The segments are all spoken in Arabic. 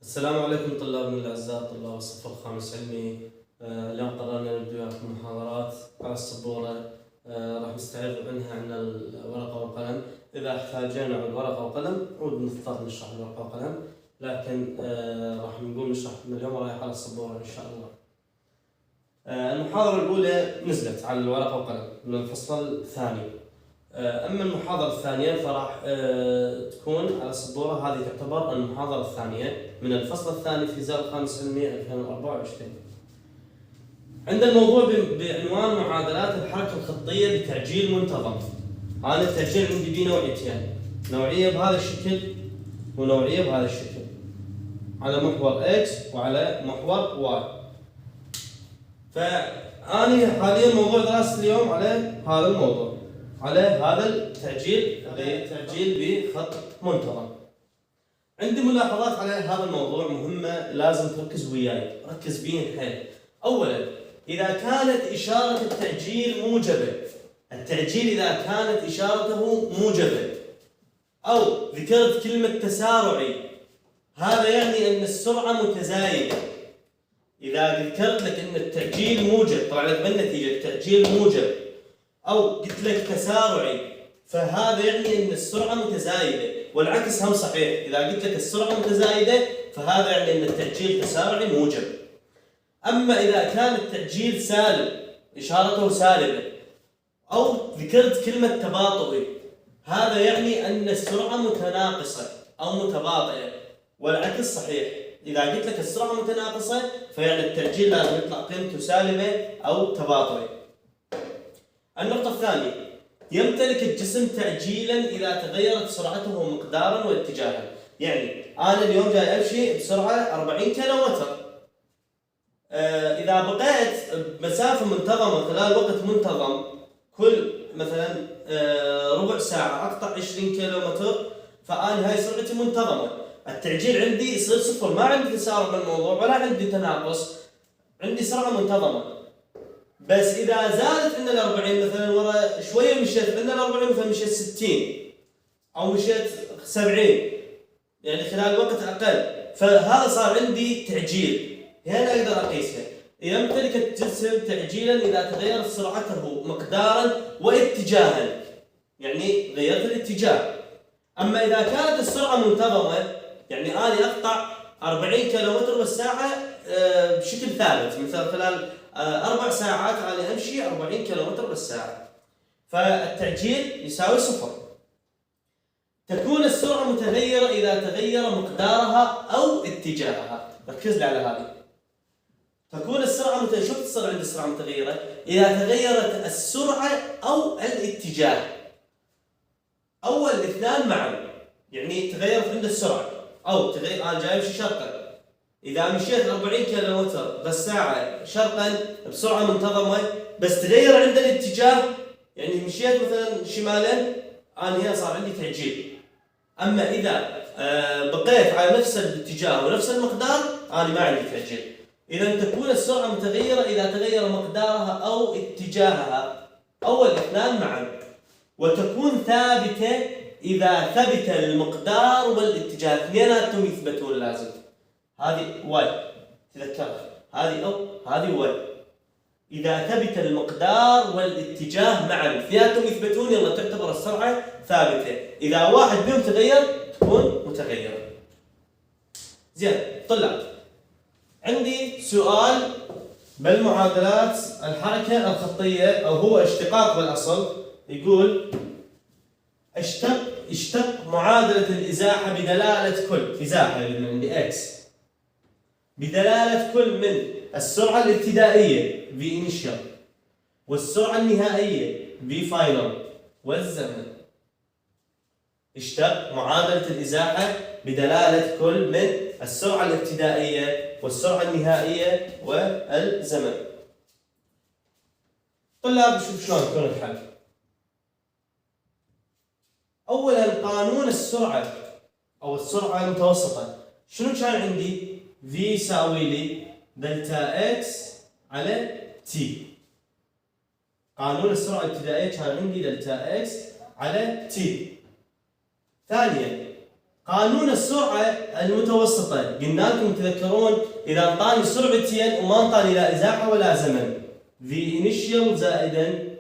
السلام عليكم طلابنا الأعزاء طلاب الصف الخامس علمي. اليوم قررنا نبدأ وياكم محاضرات على السبورة. راح نستعيض عنها عن الورقة والقلم. إذا احتاجنا على الورقة والقلم نضطر نشرح الورقة والقلم، لكن راح نقوم نشرح من اليوم رايح على السبورة إن شاء الله. المحاضرة الأولى نزلت على الورقة والقلم من الفصل الثاني. أما المحاضرة الثانية فراح تكون على السبورة. هذه تعتبر المحاضرة الثانية من الفصل الثاني في زال الخامس علمي 2024. عند الموضوع بعنوان معادلات الحركة الخطية بتعجيل منتظم. أنا التعجيل عندي به نوعيتين، نوعية بهذا الشكل ونوعية بهذا الشكل، على محور X وعلى محور Y. فأنا حاليا موضوع دراستي اليوم على هذا الموضوع، على هذا التعجيل بخط منتظم. عندي ملاحظات على هذا الموضوع مهمة لازم تركز وياي، ركز بين حيل. أولا، إذا كانت إشارة التعجيل موجبة، التعجيل إذا كانت إشارته موجبة أو ذكرت كلمة تسارعي، هذا يعني أن السرعة متزايدة. إذا ذكرت لك أن التعجيل موجب، طلع لك بالنتيجة التعجيل موجب، أو قلت لك تسارعي، فهذا يعني أن السرعة متزايدة. والعكس هم صحيح، إذا قلت لك السرعة متزايدة فهذا يعني أن التعجيل تسارعي موجب. أما إذا كان التعجيل سالب، إشارته سالبة، أو ذكرت كلمة تباطؤي، هذا يعني أن السرعة متناقصة أو متباطئة. والعكس صحيح، إذا قلت لك السرعة متناقصة فيعني التعجيل لازم يطلع قيمته سالبة أو تباطؤي. النقطة الثانية، يمتلك الجسم تعجيلا إذا تغيرت سرعته مقدارا واتجاها. يعني أنا اليوم جاي أمشي بسرعة 40 كيلومتر، إذا بقيت بمسافة منتظمة خلال وقت منتظم، كل مثلا ربع ساعة أقطع 20 كيلومتر، فأنا هاي سرعتي منتظمة. التعجيل عندي يصير صفر، ما عندي تسارع بالموضوع ولا عندي تناقص، عندي سرعة منتظمة. بس إذا زادت عندنا 40 مثلا، ورا شوية مشيت عندنا 40 مثلا مشيت 60 أو مشيت 70، يعني خلال وقت أقل، فهذا صار عندي تعجيل. هنا أقدر أقيسها. يمتلك الجسم تعجيلا إذا تغيرت سرعته مقدارا واتجاها، يعني غيرت الاتجاه. أما إذا كانت السرعة منتظمة، يعني أنا أقطع 40 كيلومتر بالساعة بشكل ثابت، مثلا خلال 4 ساعات أنا أمشي 40 كيلومتر بالساعة، فالتعجيل يساوي صفر. تكون السرعة متغيرة إذا تغير مقدارها أو اتجاهها. ركز لي على هذه. تكون السرعة شو تصير عند السرعة متغيرة؟ إذا تغيرت السرعة أو الاتجاه، أول الاثنان معا، يعني تغيرت عند السرعة أو تغير. أنا جاي أمشي شرقا، إذا مشيت 40 كيلومتر بالساعة شرقا بسرعة منتظمة، بس تغير عند الاتجاه، يعني مشيت مثلا شمالا، أنا هنا صار عندي تعجيل. أما إذا بقيت على نفس الاتجاه ونفس المقدار، أنا ما عندي تعجيل. إذا تكون السرعة متغيرة إذا تغير مقدارها أو اتجاهها، أو الاثنان معا. وتكون ثابتة إذا ثبت المقدار والاتجاه، اثنيناتهم يثبتون لازم. هذه واي، تذكرها، هذه أو هذه واي. إذا ثبت المقدار والاتجاه معا، اثنيناتهم يثبتون، يلا تعتبر السرعة ثابتة. إذا واحد منهم تغير تكون متغيرة. زين طلاب، عندي سؤال بالمعادلات الحركة الخطية، أو هو اشتقاق بالأصل. يقول اشتق معادلة الإزاحة بدلالة كل إزاحة من عندي X، بدلالة كل من السرعة الابتدائية V initial والسرعة النهائية V final والزمن. اشتق معادلة الإزاحة بدلالة كل من السرعة الابتدائية والسرعة النهائية والزمن. طلاب شوف شلون يكون الحل. أولا قانون السرعة أو السرعة المتوسطة، شنو كان عندي؟ V يساوي لي دلتا X على T. قانون السرعة الابتدائية كان عندي دلتا X على T. ثانيا قانون السرعة المتوسطة قلنا لكم تذكرون إذا انطاني سرعتين وما انطاني لا إزاحة ولا زمن V initial زائدا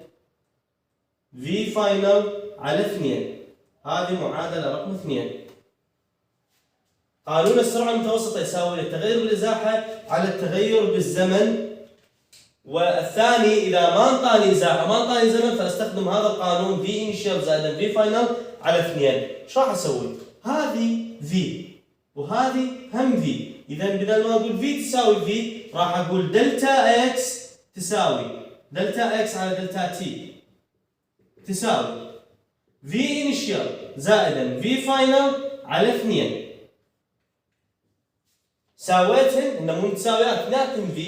V final على 2. هذه معادلة رقم 2. قانون السرعة المتوسطة يساوي التغير بالإزاحة على التغير بالزمن، والثاني إذا ما انطاني إزاحة ما انطاني زمن فاستخدم هذا القانون V initial زائدا V final على 2. ايش راح اسوي؟ هذه V وهذه هم V، إذا بدل ما أقول V تساوي V راح أقول دلتا X تساوي دلتا X على دلتا T تساوي V initial زائدا V final على 2. ساويتهن إنه مو متساويات لكن V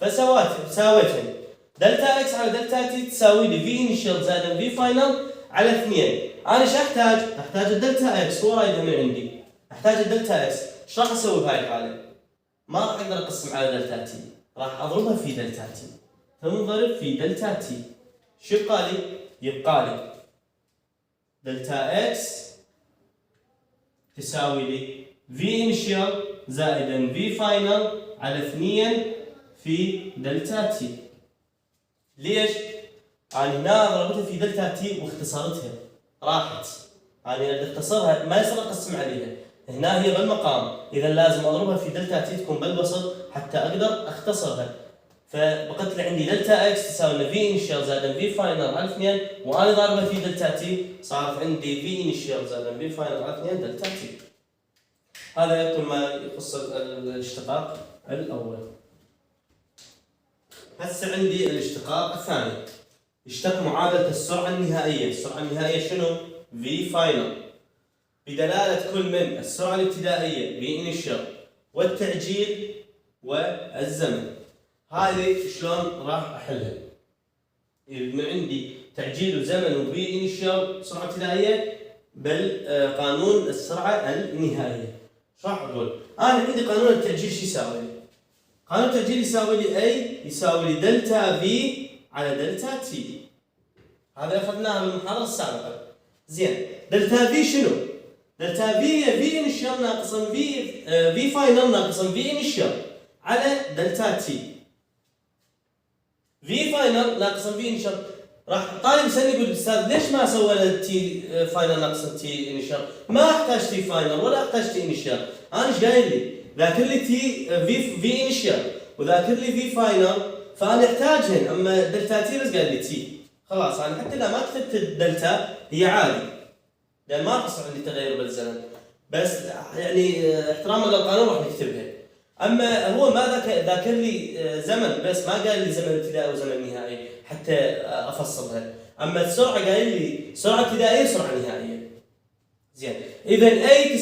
فساويتهن. دلتا X على دلتا T تساوي لي V initial زائدا V final على 2. أنا ايش أحتاج؟ أحتاج الدلتا X، هو رايدها من عندي. أحتاج الدلتا X، ايش راح أسوي بهاي الحالة؟ ما راح أقدر أقسم على دلتا T، راح أضربها في دلتا T. تنضرب في دلتا T، شو يبقى لي؟ يبقى لي دلتا X تساوي لي V initial زائدا V final على 2 في دلتا T. ليش؟ أنا هنا ضربتها في دلتا T واختصرتها، راحت. أنا اللي اختصرها ما يصير أقسم عليها، هنا هي بالمقام، إذا لازم أضربها في دلتا T تكون بالوسط حتى أقدر أختصرها. فبقت لي عندي دلتا X تساوي V initial زائدا V final على 2، وأنا ضاربها في دلتا T صارت عندي V initial زائدا V final على 2 دلتا T. هذا كل ما يخص الاشتقاق الأول. هسه عندي الاشتقاق الثاني. اشتق معادلة السرعة النهائية. السرعة النهائية شنو؟ V final بدلالة كل من السرعة الابتدائية V initial والتعجيل والزمن. هذه شلون راح أحلها؟ من عندي تعجيل وزمن و V initial سرعة ابتدائية بالقانون السرعة النهائية. ايش راح أقول؟ أنا عندي قانون التعجيل شو يساوي لي؟ قانون التعجيل يساوي لي A يساوي لي دلتا V على دلتا T. هذا أخذناها بالمحاضرة السابقة. زين، دلتا V شنو؟ دلتا V هي V initial ناقصا V final ناقصا V initial على دلتا T. V final ناقصا V initial. راح طالب يسألني يقول أستاذ ليش ما سوينا T final ناقصا T initial؟ ما أحتاج T final ولا أحتاج T initial. أنا إيش قايل لي؟ ذاكر لي V initial وذاكر لي V final، فأنا أحتاجهن. أما دلتا T بس قال لي T، خلاص أنا حتى لا ما كتبت الدلتا هي عادي لأن ما حصل عندي تغير بالزمن، بس يعني احتراما للقانون راح نكتبها. أما هو ما ذاكر لي زمن بس، ما قال لي زمن ابتدائي وزمن نهائي حتى أفصلها. أما السرعة قال لي سرعة ابتدائية وسرعة نهائية. زين، إذا A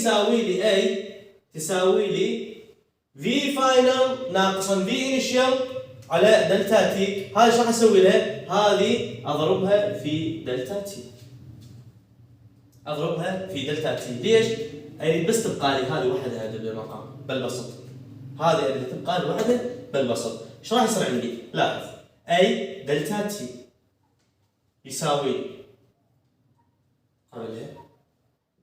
تساوي لي V final ناقصا V initial على دلتا T. هذا ايش راح اسوي لها؟ هذه اضربها في دلتا T. اضربها في دلتا T. ليش؟ اريد بس تبقى لي هذه وحدها بالمقام بالبسط. هذه اريد تبقى لي وحدها بالبسط. ايش راح يصير عندي؟ لاحظ A دلتا T يساوي قبلها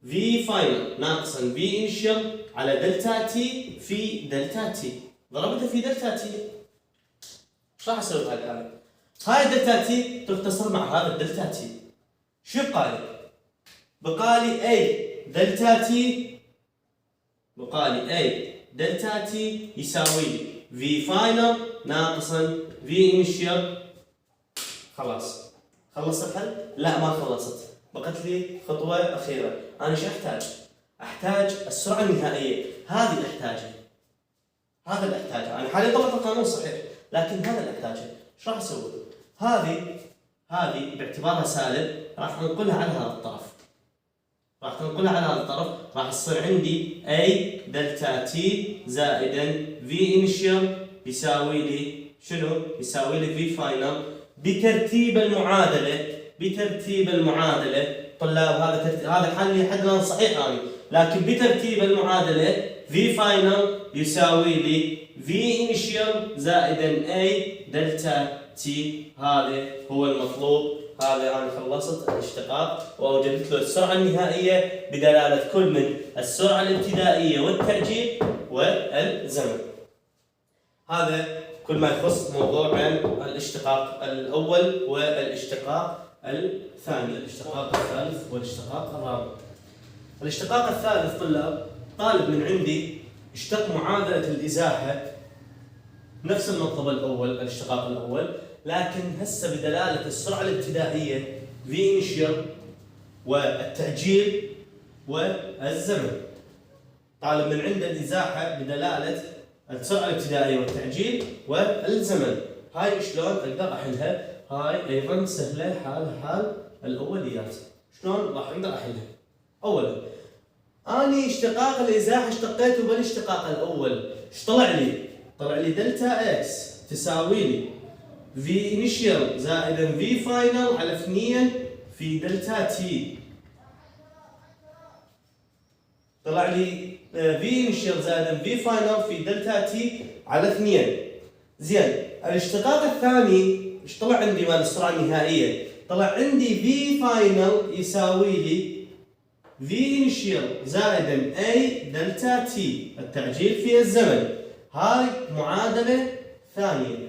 V final ناقصا V initial على دلتا T في دلتا T. ضربتها في دلتا T. ايش راح اسوي بهذه الآلة؟ هاي الدلتا تي تختصر مع هذا الدلتا تي. شو يبقى لي؟ بقى لي A دلتا تي يساوي V final ناقصا V initial. خلاص خلصت الحل؟ لا ما خلصت، بقت لي خطوة أخيرة. أنا ايش أحتاج السرعة النهائية. هذه اللي أحتاجها، هذا اللي أحتاجه. أنا حاليا طبقت القانون صحيح لكن هذا اللي أحتاجه. ايش راح أسوي؟ هذه باعتبارها سالب راح ننقلها على هذا الطرف. راح يصير عندي A دلتا T زائدا V initial يساوي لي شنو؟ يساوي لي V final بترتيب المعادلة. طلاب هذا حل الآن صحيح أنا، لكن بترتيب المعادلة V final يساوي لي V initial زائدا A دلتا T. هذا هو المطلوب هذا أنا خلصت الاشتقاق وأوجدت له السرعة النهائية بدلالة كل من السرعة الابتدائية والتعجيل والزمن. هذا كل ما يخص موضوع عن الاشتقاق الأول والاشتقاق الثاني، الاشتقاق الثالث والاشتقاق الرابع. الاشتقاق الثالث طالب من عندي اشتق معادلة الإزاحة نفس المطلب الأول، الاشتقاق الأول، لكن هسه بدلالة السرعة الابتدائية V initial والتعجيل والزمن. طالب من عنده الإزاحة بدلالة السرعة الابتدائية والتعجيل والزمن. هاي شلون أقدر أحلها؟ هاي أيضا سهلة، حال الأوليات. شلون راح أقدر أحلها؟ أولا أني اشتقاق الإزاحة اشتقيته بالاشتقاق الأول، ايش طلع لي؟ طلع لي دلتا اكس تساوي لي في انيشيال زائدا في فاينل على 2 في دلتا تي. طلع لي في انيشيال زائدا في فاينل في دلتا تي على 2. زين، الاشتقاق الثاني ايش طلع عندي مال السرعة النهائية؟ طلع عندي في فاينل يساوي لي في انيشيال زائدا اي دلتا تي، التعجيل في الزمن. هاي معادلة ثانية.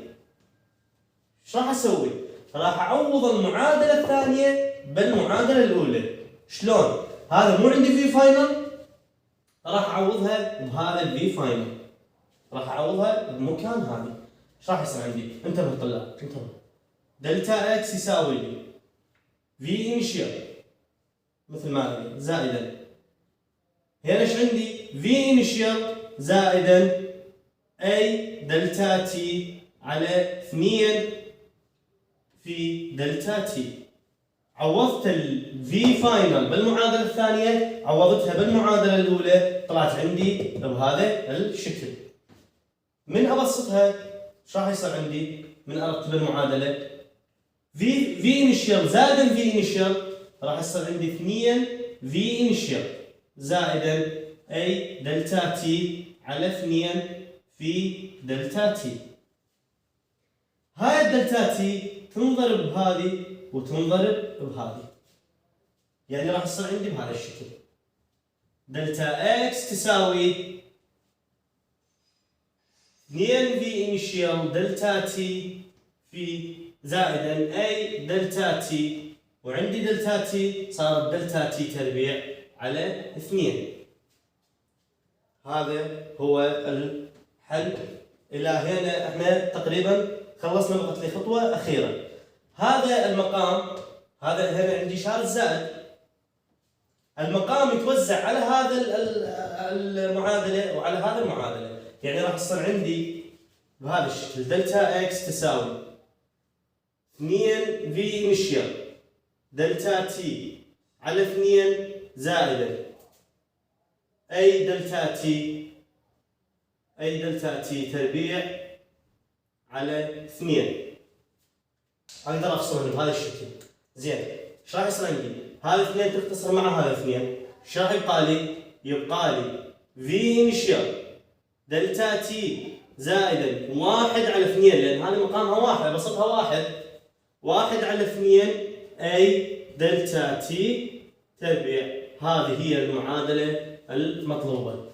ايش راح اسوي؟ راح اعوض المعادلة الثانية بالمعادلة الأولى. شلون؟ هذا مو عندي في فاينل، راح اعوضها بهذا الفي فاينل، راح اعوضها بمكان هذه. ايش راح يصير عندي؟ انتبهوا طلاب، انتبهوا. دلتا اكس يساوي لي في انيشيال مثل ما هي زائدا، هنا ايش عندي؟ في انيشيال زائدا اي دلتا تي على 2 في دلتا تي. عوضت الفي فاينل بالمعادله الثانيه، عوضتها بالمعادله الاولى، طلعت عندي بهذا الشكل. من ابسطها ايش راح يصير عندي؟ من ارتب المعادله في انيشيال زائدا في انيشيال راح يصير عندي 2 في انيشيال زائدا اي دلتا تي على 2 في دلتا تي. هاي الدلتا تي تنضرب بهذه وتنضرب بهذه، يعني راح يصير عندي بهذا الشكل. دلتا اكس تساوي 2 في انيشيال دلتا تي في زائدا اي دلتا تي، وعندي دلتا تي صارت دلتا تي تربيع على 2. هذا هو الحل. الى هنا احنا تقريبا خلصنا، بقت لي خطوه اخيره. هذا المقام، هذا هنا عندي شارة زائد، المقام يتوزع على هذا المعادله وعلى هذا المعادله، يعني راح يصير عندي بهذا الشكل. دلتا اكس تساوي 2 في انيشيال دلتا تي على 2 زائدا اي دلتا تي تربيع على 2. اقدر افصلهم بهذا الشكل. زين، ايش راح يصير عندي؟ هذا 2 تختصر مع هذا 2، ايش راح يبقى لي؟ يبقى لي في انيشيال دلتا تي زائدا 1 على 2، لان هذه مقامها 1 بسطها 1 على 2 اي دلتا تي تربيع. هذه هي المعادله المطلوبه.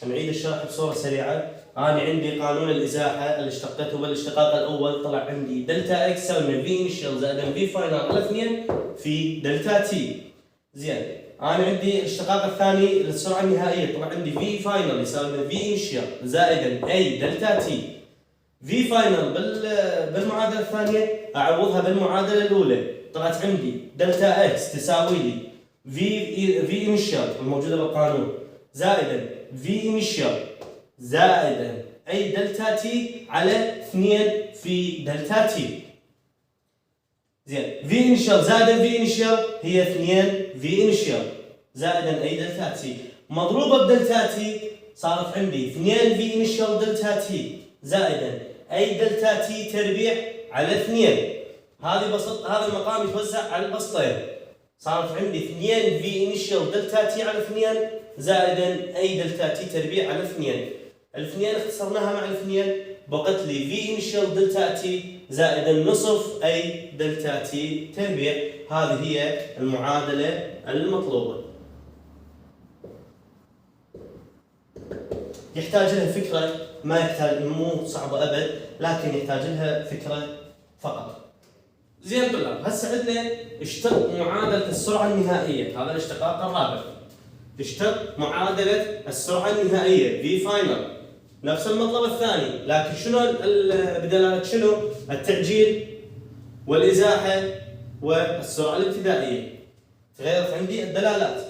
نعيد الشرح بصوره سريعه. انا عندي قانون الازاحه اللي اشتقيته بالاشتقاق الاول، طلع عندي دلتا اكس يساوي في انيشال زائدا في فاينل على 2 في دلتا تي. زين، انا عندي الاشتقاق الثاني للسرعه النهائيه، طلع عندي في فاينل يساوي في انيشال زائدا اي دلتا تي. في فاينل بالمعادله الثانيه اعوضها بالمعادله الاولى، طلعت عندي دلتا اكس تساوي لي في انيشال الموجوده بالقانون زائدا في انيشال زائدا اي دلتا تي على 2 في دلتا تي. زين، في انيشال زائدا في انيشال هي 2 في انيشال زائدا اي دلتا تي مضروبه بدلتا تي، صارت عندي 2 في انيشال دلتا تي زائدا اي دلتا تي تربيع على 2. هذه بسط، هذا المقام يتوزع على البسطين، صارت عندي 2 في انيشال دلتا تي على 2 زائدا اي دلتا تي تربيع على 2. الاثنين اختصرناها مع الاثنين، بقت لي في انيشال دلتا تي زائد النصف اي دلتا تي تربيع. هذه هي المعادلة المطلوبة. يحتاج لها فكرة، ما يحتاج، مو صعبة أبد، لكن يحتاج لها فكرة فقط. زين طلاب، هسه عندنا اشتق معادلة السرعة النهائية، هذا الاشتقاق الرابع. اشتق معادلة السرعة النهائية في فاينل، نفس المطلب الثاني، لكن شنو بدلالة شنو؟ التعجيل والإزاحة والسرعة الابتدائية. تغيرت عندي الدلالات.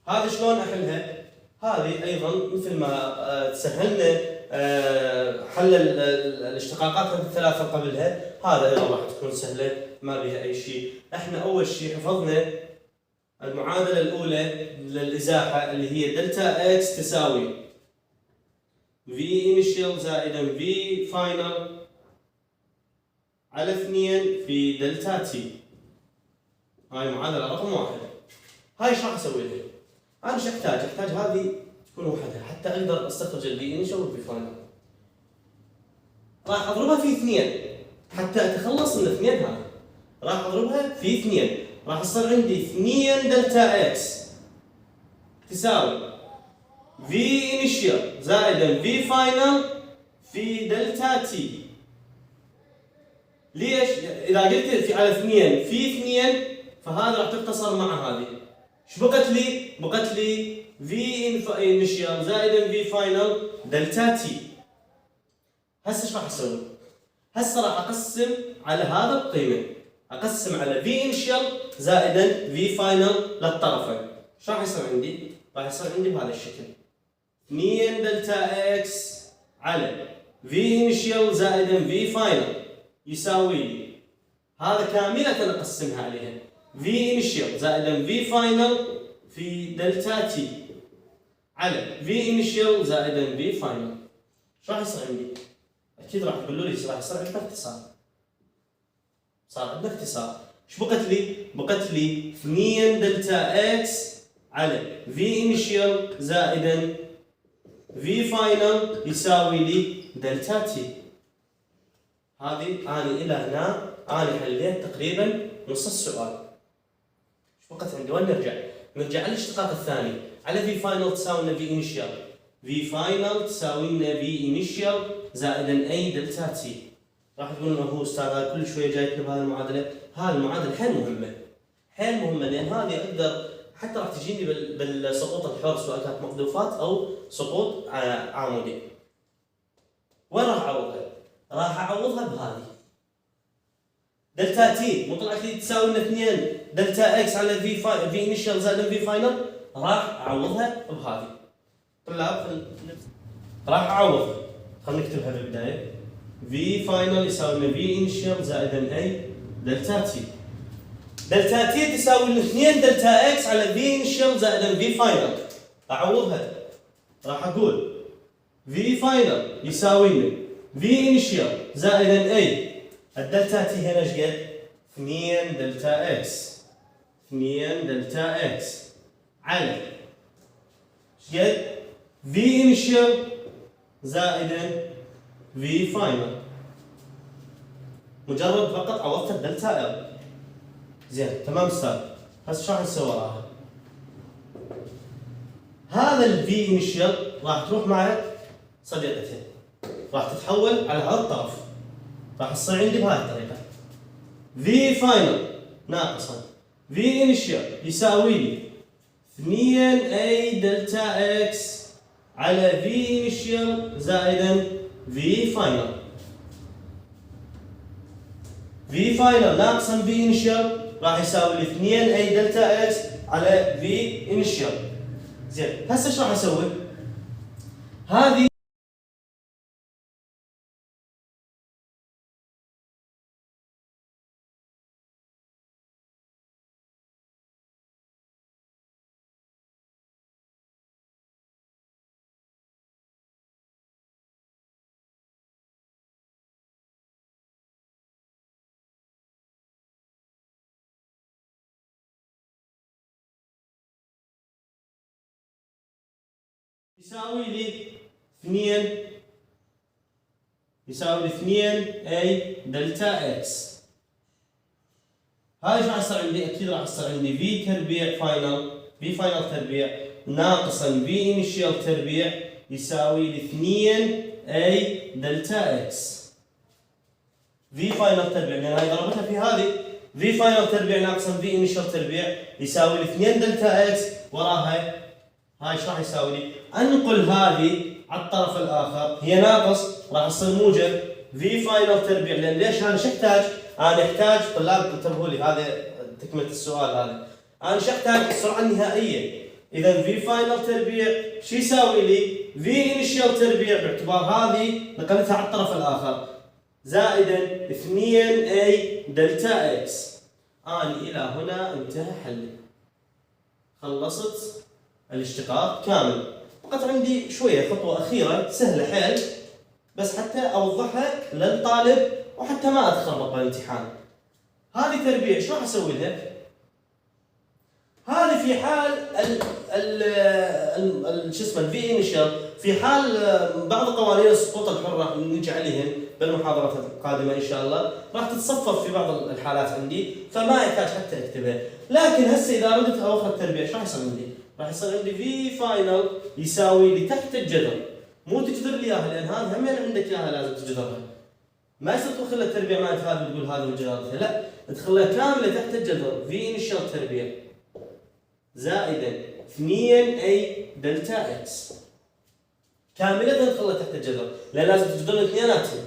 هذه شلون أحلها؟ هذه أيضا مثل ما تسهلنا حل الاشتقاقات الثلاثة قبلها، هذا أيضا راح تكون سهلة ما بها أي شيء. احنا أول شيء حفظنا المعادلة الأولى للإزاحة اللي هي دلتا إكس تساوي في initial زائدا في final على 2 في دلتا تي. هاي معادلة رقم 1. هاي ايش راح اسوي لها؟ انا ايش احتاج؟ احتاج هذه تكون وحدها حتى اقدر استخرج الفي initial والفي final. راح اضربها في 2 حتى اتخلص من الاثنين هذه. راح اضربها في 2، راح يصير عندي 2 دلتا اكس تساوي في initial زائدا في final في دلتا تي. ليش؟ اذا قلت في على 2 في 2 فهذا راح تختصر مع هذه. ايش بقت لي؟ بقت لي في initial زائدا في final دلتا تي. هسه ايش راح اسوي؟ هسه راح اقسم على هذا القيمه، اقسم على في initial زائدا في final للطرفين. ايش راح يصير عندي؟ راح يصير عندي بهذا الشكل 2 دلتا اكس على في initial زائدا في final يساوي لي هذا كاملة نقسمها عليها في initial زائدا في final في دلتا تي على في initial زائدا في final. ايش راح يصير عندي؟ اكيد راح تقولوا لي راح يصير عندنا اختصار. صار عندنا اختصار. ايش بقت لي؟ بقت لي 2 دلتا اكس على في initial زائدا في final يساوي لي دلتا تي. هذه أنا إلى هنا أنا حليت تقريبا نص السؤال. ايش بقت عندي؟ وين نرجع؟ نرجع للاشتقاق الثاني، على في فاينل تساوي لنا في انيشال. في فاينل تساوي لنا في انيشال زائدا اي دلتا تي. راح تقول انه هو استاذ هذا كل شويه جايتنا بهذه المعادله، هذه المعادله حيل مهمه. حيل مهمه لان هذه اقدر حتى راح تجيني بالسقوط الحر سواء كانت مقذوفات او سقوط عمودي. وين راح اعوضها؟ راح اعوضها بهذه دلتا تي مو طلعت لي تساوي لنا 2 دلتا اكس على في انيشال زائد في فاينل، راح اعوضها بهذه. طلاب راح اعوض، خلينا نكتبها بالبدايه. في فاينل يساوي لنا في انيشال زائد اي دلتا تي. دلتا تي تساوي لنا 2 دلتا اكس على في انيشال زائد في فاينل. اعوضها راح اقول في فاينل يساوي لنا في انيشال زائد اي الدلتا تي هنا ايش قد؟ 2 دلتا اكس. 2 دلتا اكس على ايش قد؟ في انيشال زائدا في فاينل. مجرد فقط عوضت الدلتا ال. زين تمام استاذ. هسه شو راح نسوي وراها؟ هذا الفي انيشال راح تروح مع صديقتين، راح تتحول على هذا الطرف، راح تصير عندي بهذه الطريقه. في فاينل ناقصا في انيشال يساوي لي 2 اي دلتا اكس على في انيشال زائدا في فاينل. في فاينل ناقصا في انيشال راح يساوي لي 2 اي دلتا اكس على في انيشال. زين هسه ايش راح اسوي؟ هذه يساوي لي 2 يساوي 2 اي دلتا اكس. هذا ايش راح يصير عندي؟ اكيد راح يصير عندي في تربيع فاينل، في فاينل تربيع ناقصا في انيشيال تربيع يساوي لي 2 اي دلتا اكس. في فاينل تربيع لان هاي ضربتها في هذه، في فاينل تربيع ناقصا في انيشيال تربيع يساوي لي 2 دلتا اكس، وراها هاي ايش راح يساوي لي؟ انقل هذه على الطرف الاخر، هي ناقص راح تصير موجب في فاينل تربيع. لان ليش انا شو احتاج؟ انا احتاج، طلاب انتبهوا لي هذا تكمله السؤال هذا، انا شو احتاج؟ السرعه النهائيه. اذا في فاينل تربيع شو يساوي لي؟ في انيشيال تربيع باعتبار هذه نقلتها على الطرف الاخر زائدا 2 اي دلتا اكس. انا الى هنا انتهى حلي، خلصت الاشتقاق كامل. فقط عندي شويه خطوه اخيره سهله حيل بس حتى اوضحها للطالب وحتى ما اتخربط بالامتحان. هذه تربيع شو راح اسوي لها؟ هذه في حال شو اسمه الفي انيشال، في حال بعض قوانين السقوط الحر راح نجي عليهن بالمحاضرات القادمه ان شاء الله، راح تتصفف في بعض الحالات عندي فما يحتاج حتى اكتبها. لكن هسه اذا ردت اواخر التربيع شو راح يصير عندي؟ راح يصير عندي في فاينل يساوي لي تحت الجذر، مو تجذر لي اياها لان هذا همين عندك اياها لازم تجذرها. ما يصير تدخل التربيع مالت هذا وتقول هذا وجذرتها، لا تدخلها كامله تحت الجذر في انيشال تربيع زائدا 2 اي دلتا اكس كامله تدخلها تحت الجذر، لان لازم تجذرن اثنيناتهم.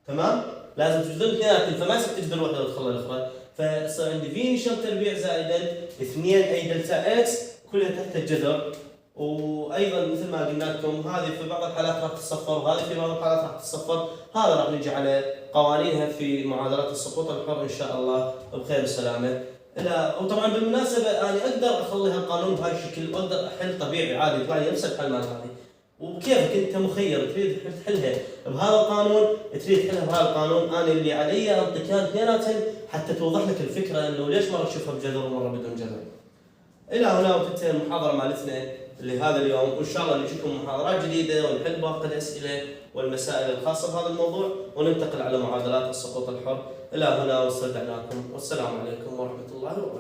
تمام؟ لازم تجذرن اثنيناتهم، فما يصير تجذر واحده وتدخلها الاخرى، فيصير عندي في انيشال تربيع زائدا 2 اي دلتا اكس كلها تحت الجذر. وايضا مثل ما قلنا لكم هذه في بعض الحالات راح تتصفر وهذه في بعض الحالات راح تتصفر، هذا راح نجي على قوانينها في معادلات السقوط الحر ان شاء الله بخير وسلامه. لا وطبعا بالمناسبه انا اقدر اخليها القانون بهاي الشكل واقدر احل طبيعي عادي طبعا نفس الحل مال هذه، وبكيفك انت مخير تريد تحلها بهذا القانون تريد تحلها بهذا القانون. انا اللي علي انطيك اثنيناتهم حتى توضح لك الفكره انه ليش مره تشوفها بجذر ومره بدون جذر. الى هنا وتنتهي المحاضره مالتنا لهذا اليوم، وان شاء الله نجيكم محاضرات جديده ونحل باقي الاسئله والمسائل الخاصه بهذا الموضوع وننتقل على معادلات السقوط الحر. الى هنا واستودعناكم والسلام عليكم ورحمه الله وبركاته.